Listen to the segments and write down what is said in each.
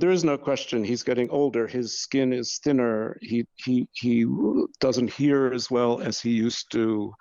There is no question he's getting older. His skin is thinner. He doesn't hear as well as he used to.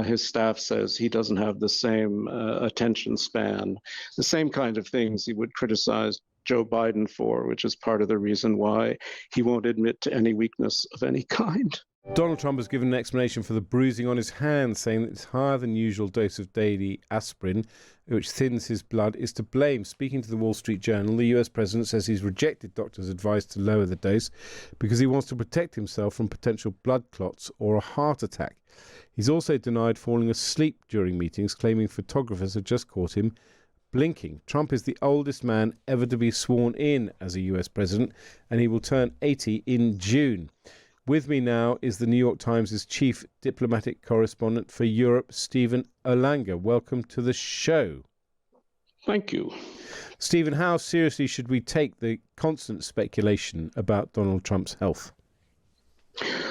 His staff says he doesn't have the same attention span, the same kind of things he would criticize Joe Biden for, which is part of the reason why he won't admit to any weakness of any kind. Donald Trump has given an explanation for the bruising on his hands, saying that his higher than usual dose of daily aspirin, which thins his blood, is to blame. Speaking to the Wall Street Journal, the US president says he's rejected doctors' advice to lower the dose because he wants to protect himself from potential blood clots or a heart attack. He's also denied falling asleep during meetings, claiming photographers had just caught him blinking. Trump is the oldest man ever to be sworn in as a US president, and he will turn 80 in June. With me now is the New York Times' chief diplomatic correspondent for Europe, Stephen Erlanger. Welcome to the show. Thank you. Stephen, how seriously should we take the constant speculation about Donald Trump's health?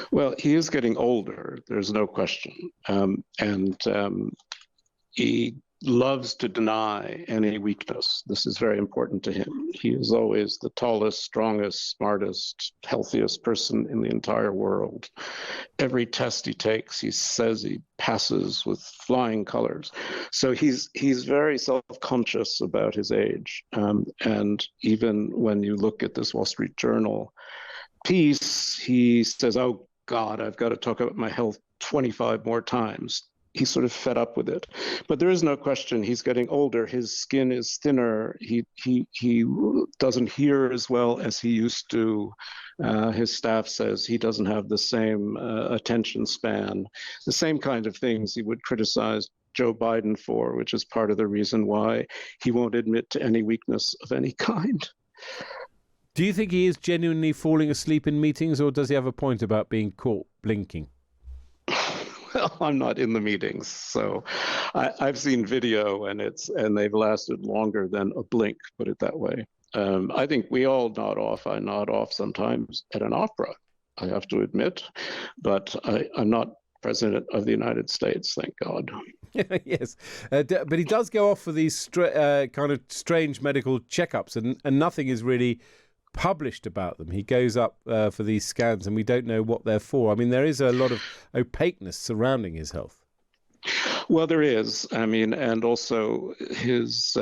Well, he is getting older, there's no question. He loves to deny any weakness. This is very important to him. He is always the tallest, strongest, smartest, healthiest person in the entire world. Every test he takes, he says he passes with flying colors. So he's very self-conscious about his age. And even when you look at this Wall Street Journal piece, he says, "Oh God, I've got to talk about my health 25 more times." He's sort of fed up with it. But there is no question he's getting older. His skin is thinner. He doesn't hear as well as he used to. His staff says he doesn't have the same attention span, the same kind of things he would criticize Joe Biden for, which is part of the reason why he won't admit to any weakness of any kind. Do you think he is genuinely falling asleep in meetings, or does he have a point about being caught blinking? Well, I'm not in the meetings, so I've seen video, and they've lasted longer than a blink, put it that way. I think we all nod off. I nod off sometimes at an opera, I have to admit, but I'm not president of the United States, thank God. Yes, but he does go off for these kind of strange medical checkups, and nothing is really published about them. He goes up for these scans and we don't know what they're for. I mean, there is a lot of opaqueness surrounding his health. Well, there is. I mean, and also his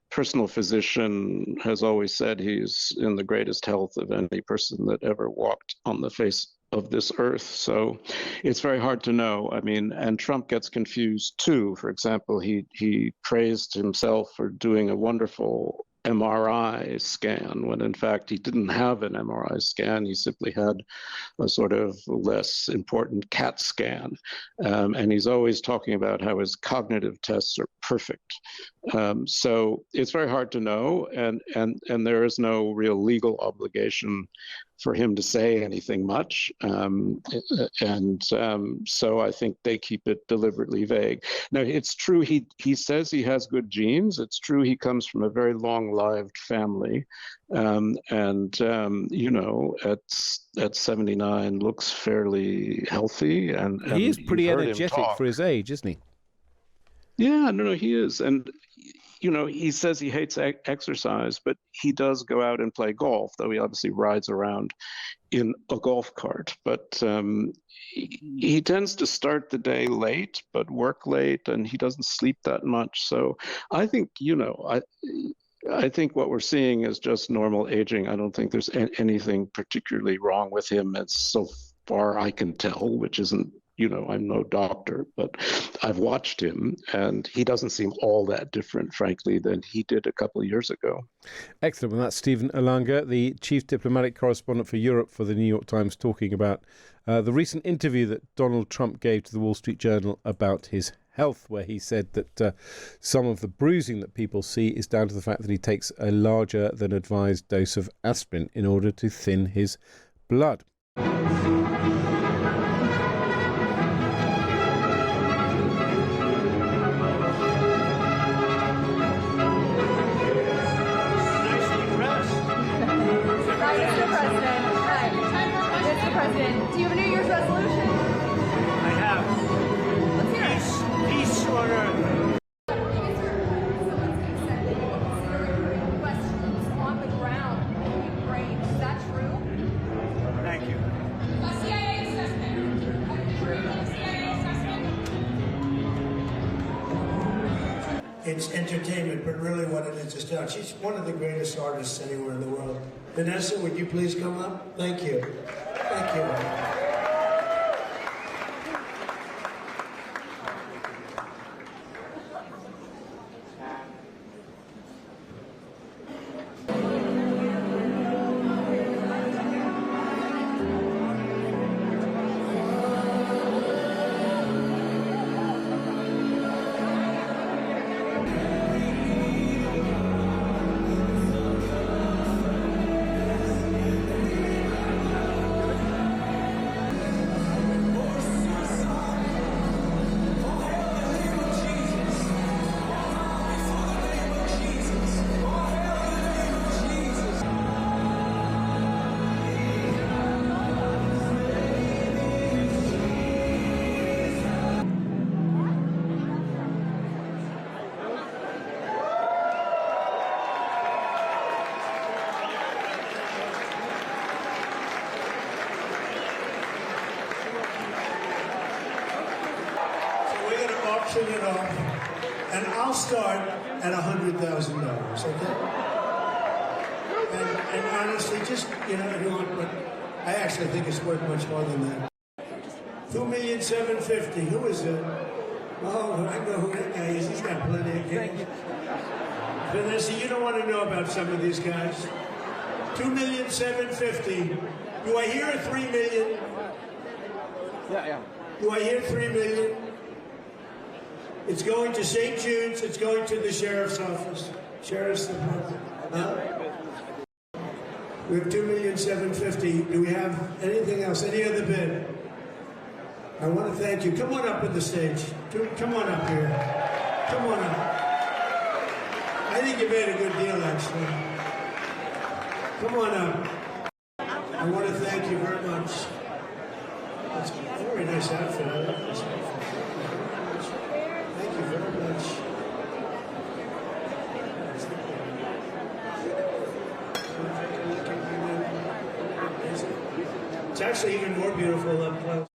personal physician has always said he's in the greatest health of any person that ever walked on the face of this earth. So it's very hard to know. I mean, and Trump gets confused too. For example, he praised himself for doing a wonderful MRI scan, when in fact he didn't have an MRI scan. He simply had a sort of less important CAT scan. And he's always talking about how his cognitive tests are perfect. So it's very hard to know, and there is no real legal obligation for him to say anything much. So I think they keep it deliberately vague. Now, it's true he says he has good genes. It's true he comes from a very long-lived family. You know, at 79 looks fairly healthy. And he is pretty energetic for his age, isn't he? Yeah, no, he is. And you know, he says he hates exercise, but he does go out and play golf, though he obviously rides around in a golf cart. But he tends to start the day late, but work late, and he doesn't sleep that much. So I think, you know, I think what we're seeing is just normal aging. I don't think there's anything particularly wrong with him, as so far I can tell, which isn't, you know, I'm no doctor, but I've watched him, and he doesn't seem all that different, frankly, than he did a couple of years ago. Excellent. Well, that's Stephen Erlanger, the chief diplomatic correspondent for Europe for the New York Times, talking about the recent interview that Donald Trump gave to the Wall Street Journal about his health, where he said that some of the bruising that people see is down to the fact that he takes a larger than advised dose of aspirin in order to thin his blood. Do you have a New Year's resolution? I have. Let's hear it. Peace on earth. Questions on the ground it's entertainment, but really what it is art. She's one of the greatest artists anywhere in the world. Vanessa, would you please come up? Thank you. Thank you. Auction it off, and I'll start at $100,000, okay? And honestly, just, you know, but I actually think it's worth much more than that. $2,750,000. Who is it? Oh, I know who that guy is. He's got plenty of games. Vanessa, you don't want to know about some of these guys. $2,750,000. Do I hear $3 million? Yeah. Do I hear $3 million? It's going to St. Jude's. It's going to the sheriff's office. Sheriff's department. Huh? We have $2,750,000. Do we have anything else? Any other bid? I want to thank you. Come on up on the stage. Come on up here. Come on up. I think you made a good deal, actually. Come on up. I want to thank you very much. That's a very nice outfit. I like this outfit. Thank you very much. It's actually even more beautiful up close.